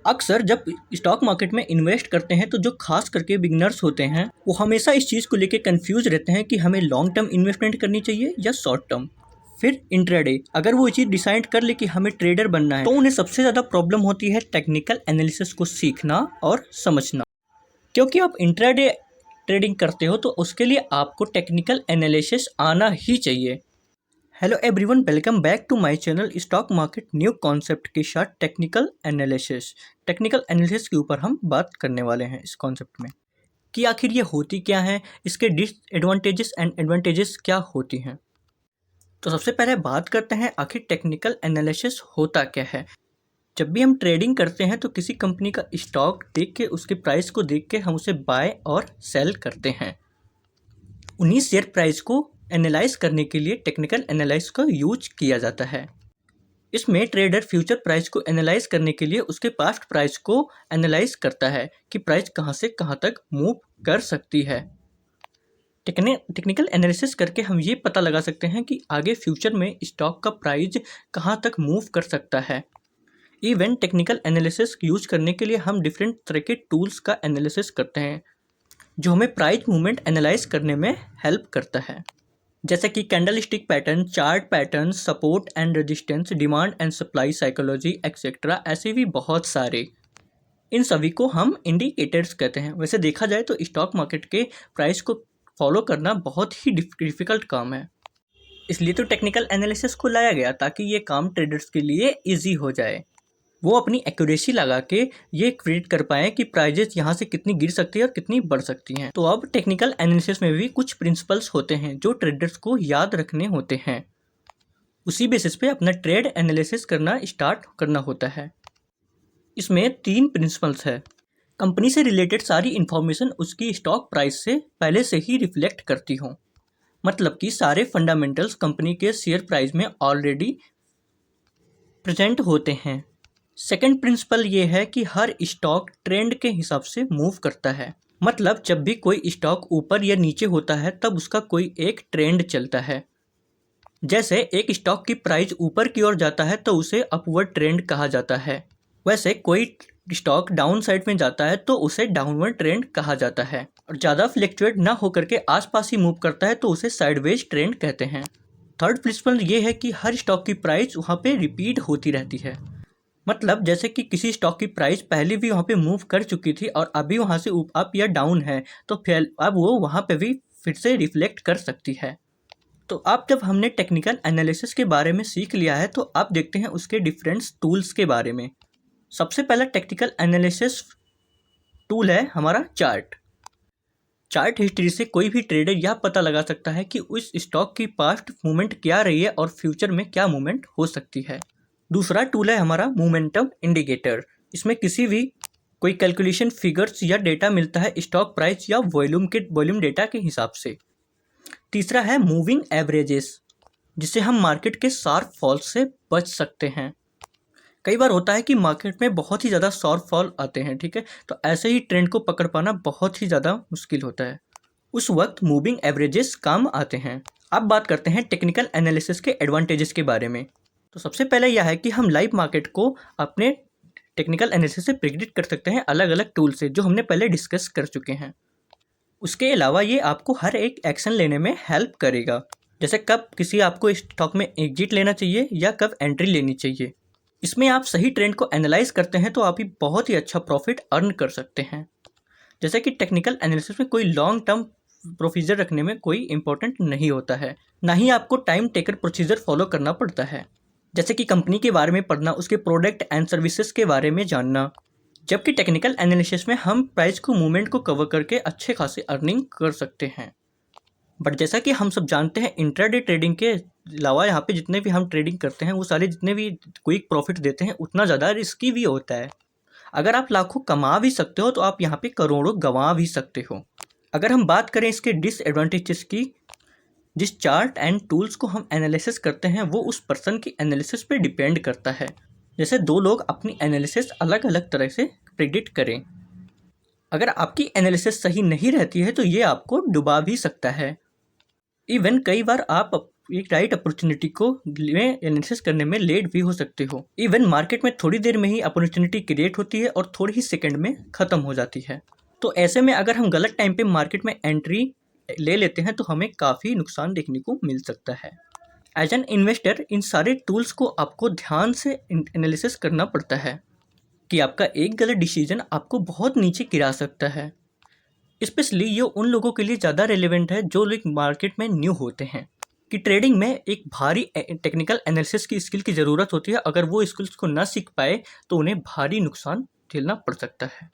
अक्सर जब stock market में इन्वेस्ट करते हैं तो जो खास करके बिगनर्स होते हैं वो हमेशा इस चीज़ को लेके कंफ्यूज रहते हैं कि हमें लॉन्ग टर्म इन्वेस्टमेंट करनी चाहिए या शॉर्ट टर्म। फिर इंट्राडे, अगर वो चीज़ डिसाइड कर ले कि हमें ट्रेडर बनना है तो उन्हें सबसे ज़्यादा प्रॉब्लम होती है टेक्निकल एनालिसिस को सीखना और समझना। क्योंकि आप इंट्राडे ट्रेडिंग करते हो तो उसके लिए आपको टेक्निकल एनालिसिस आना ही चाहिए। Hello everyone, welcome back to my channel stock market new concept के साथ टेक्निकल एनालिसिस के ऊपर हम बात करने वाले हैं इस कॉन्सेप्ट में कि आखिर ये होती क्या है, इसके डिसएडवांटेजेस एंड एडवांटेजेस क्या होती हैं। तो सबसे पहले बात करते हैं आखिर टेक्निकल एनालिसिस होता क्या है। जब भी हम ट्रेडिंग करते हैं तो किसी कंपनी का स्टॉक देख के, उसके प्राइस को देख के हम उसे बाय और सेल करते हैं। उन्हीं शेयर प्राइस को एनालाइज करने के लिए टेक्निकल एनालिसिस का यूज किया जाता है। इसमें ट्रेडर फ्यूचर प्राइस को एनालाइज करने के लिए उसके पास्ट प्राइस को एनालाइज करता है कि प्राइस कहां से कहां तक मूव कर सकती है। टेक्निकल एनालिसिस करके हम ये पता लगा सकते हैं कि आगे फ्यूचर में स्टॉक का प्राइस कहां तक मूव कर सकता है। इवन टेक्निकल एनालिसिस यूज करने के लिए हम डिफरेंट तरह के टूल्स का एनालिसिस करते हैं जो हमें प्राइस मूवमेंट एनालाइज करने में हेल्प करता है, जैसे कि candle stick pattern, chart pattern, support and resistance, demand and supply psychology etcetera. ऐसे भी बहुत सारे, इन सभी को हम इंडिकेटर्स कहते हैं। वैसे देखा जाए तो स्टॉक मार्केट के प्राइस को फॉलो करना बहुत ही डिफ़िकल्ट काम है, इसलिए तो टेक्निकल एनालिसिस को लाया गया ताकि ये काम ट्रेडर्स के लिए ईजी हो जाए। वो अपनी एक्यूरेसी लगा के ये प्रिडिक्ट कर पाएँ कि प्राइजेस यहाँ से कितनी गिर सकती है और कितनी बढ़ सकती हैं। तो अब टेक्निकल एनालिसिस में भी कुछ प्रिंसिपल्स होते हैं जो ट्रेडर्स को याद रखने होते हैं। उसी बेसिस पे अपना ट्रेड एनालिसिस करना स्टार्ट करना होता है। इसमें 3 प्रिंसिपल्स है। कंपनी से रिलेटेड सारी इन्फॉर्मेशन उसकी स्टॉक प्राइस से पहले से ही रिफ्लेक्ट करती हो, मतलब कि सारे फंडामेंटल्स कंपनी के शेयर प्राइस में ऑलरेडी प्रेजेंट होते हैं। सेकेंड प्रिंसिपल ये है कि हर स्टॉक ट्रेंड के हिसाब से मूव करता है, मतलब जब भी कोई स्टॉक ऊपर या नीचे होता है तब उसका कोई एक ट्रेंड चलता है। जैसे एक स्टॉक की प्राइस ऊपर की ओर जाता है तो उसे अपवर्ड ट्रेंड कहा जाता है, वैसे कोई स्टॉक डाउन साइड में जाता है तो उसे डाउनवर्ड ट्रेंड कहा जाता है, और ज़्यादा फ्लक्चुएट ना होकर के आसपास ही मूव करता है तो उसे साइडवेज ट्रेंड कहते हैं। थर्ड प्रिंसिपल ये है कि हर स्टॉक की प्राइस वहाँ पे रिपीट होती रहती है, मतलब जैसे कि किसी स्टॉक की प्राइस पहले भी वहाँ पे मूव कर चुकी थी और अभी वहाँ से अप या डाउन है तो फिर अब वो वहाँ पे भी फिर से रिफ्लेक्ट कर सकती है। तो अब जब हमने टेक्निकल एनालिसिस के बारे में सीख लिया है तो अब देखते हैं उसके डिफरेंट टूल्स के बारे में। सबसे पहला टेक्निकल एनालिसिस टूल है हमारा चार्ट। चार्ट हिस्ट्री से कोई भी ट्रेडर यह पता लगा सकता है कि उस स्टॉक की पास्ट मूवमेंट क्या रही है और फ्यूचर में क्या मूवमेंट हो सकती है। दूसरा टूल है हमारा मोमेंटम इंडिकेटर। इसमें किसी भी कोई कैलकुलेशन फिगर्स या डेटा मिलता है स्टॉक प्राइस या वॉल्यूम डेटा के हिसाब से। तीसरा है मूविंग एवरेजेस, जिससे हम मार्केट के शार्प फॉल से बच सकते हैं। कई बार होता है कि मार्केट में बहुत ही ज़्यादा शार्प फॉल आते हैं, ठीक है, तो ऐसे ही ट्रेंड को पकड़ पाना बहुत ही ज़्यादा मुश्किल होता है, उस वक्त मूविंग एवरेजेस काम आते हैं। अब बात करते हैं टेक्निकल एनालिसिस के एडवांटेजेस के बारे में। तो सबसे पहले यह है कि हम लाइव मार्केट को अपने टेक्निकल एनालिसिस से प्रेडिक्ट कर सकते हैं अलग अलग टूल से, जो हमने पहले डिस्कस कर चुके हैं। उसके अलावा ये आपको हर एक एक्शन लेने में हेल्प करेगा, जैसे कब किसी आपको स्टॉक में एग्जिट लेना चाहिए या कब एंट्री लेनी चाहिए। इसमें आप सही ट्रेंड को एनालाइज करते हैं तो आप ही बहुत ही अच्छा प्रॉफिट अर्न कर सकते हैं। जैसे कि टेक्निकल एनालिसिस में कोई लॉन्ग टर्म प्रोसीजर रखने में कोई इंपॉर्टेंट नहीं होता है, ना ही आपको टाइम टेकर प्रोसीजर फॉलो करना पड़ता है, जैसे कि कंपनी के बारे में पढ़ना, उसके प्रोडक्ट एंड सर्विसेज के बारे में जानना। जबकि टेक्निकल एनालिसिस में हम प्राइस को मूवमेंट को कवर करके अच्छे खासे अर्निंग कर सकते हैं। बट जैसा कि हम सब जानते हैं, इंट्राडे ट्रेडिंग के अलावा यहाँ पे जितने भी हम ट्रेडिंग करते हैं वो सारे जितने भी क्विक प्रॉफिट देते हैं उतना ज़्यादा रिस्की भी होता है। अगर आप लाखों कमा भी सकते हो तो आप यहाँ पे करोड़ों गंवा भी सकते हो। अगर हम बात करें इसके डिसएडवांटेजेस की, जिस चार्ट एंड टूल्स को हम एनालिसिस करते हैं वो उस पर्सन की एनालिसिस पे डिपेंड करता है। जैसे दो लोग अपनी एनालिसिस अलग अलग तरह से प्रेडिक्ट करें, अगर आपकी एनालिसिस सही नहीं रहती है तो ये आपको डुबा भी सकता है। इवन कई बार आप एक राइट अपॉर्चुनिटी को एनालिसिस करने में लेट भी हो सकते हो। इवन मार्केट में थोड़ी देर में ही अपॉर्चुनिटी क्रिएट होती है और थोड़ी ही सेकंड में ख़त्म हो जाती है। तो ऐसे में अगर हम गलत टाइम पे मार्केट में एंट्री ले लेते हैं तो हमें काफ़ी नुकसान देखने को मिल सकता है। एज एन इन्वेस्टर इन सारे टूल्स को आपको ध्यान से एनालिसिस करना पड़ता है कि आपका एक गलत डिसीजन आपको बहुत नीचे गिरा सकता है। स्पेशली ये उन लोगों के लिए ज़्यादा रेलेवेंट है जो लोग मार्केट में न्यू होते हैं कि ट्रेडिंग में एक भारी टेक्निकल एनालिसिस की स्किल की ज़रूरत होती है। अगर वो स्किल्स को ना सीख पाए तो उन्हें भारी नुकसान झेलना पड़ सकता है।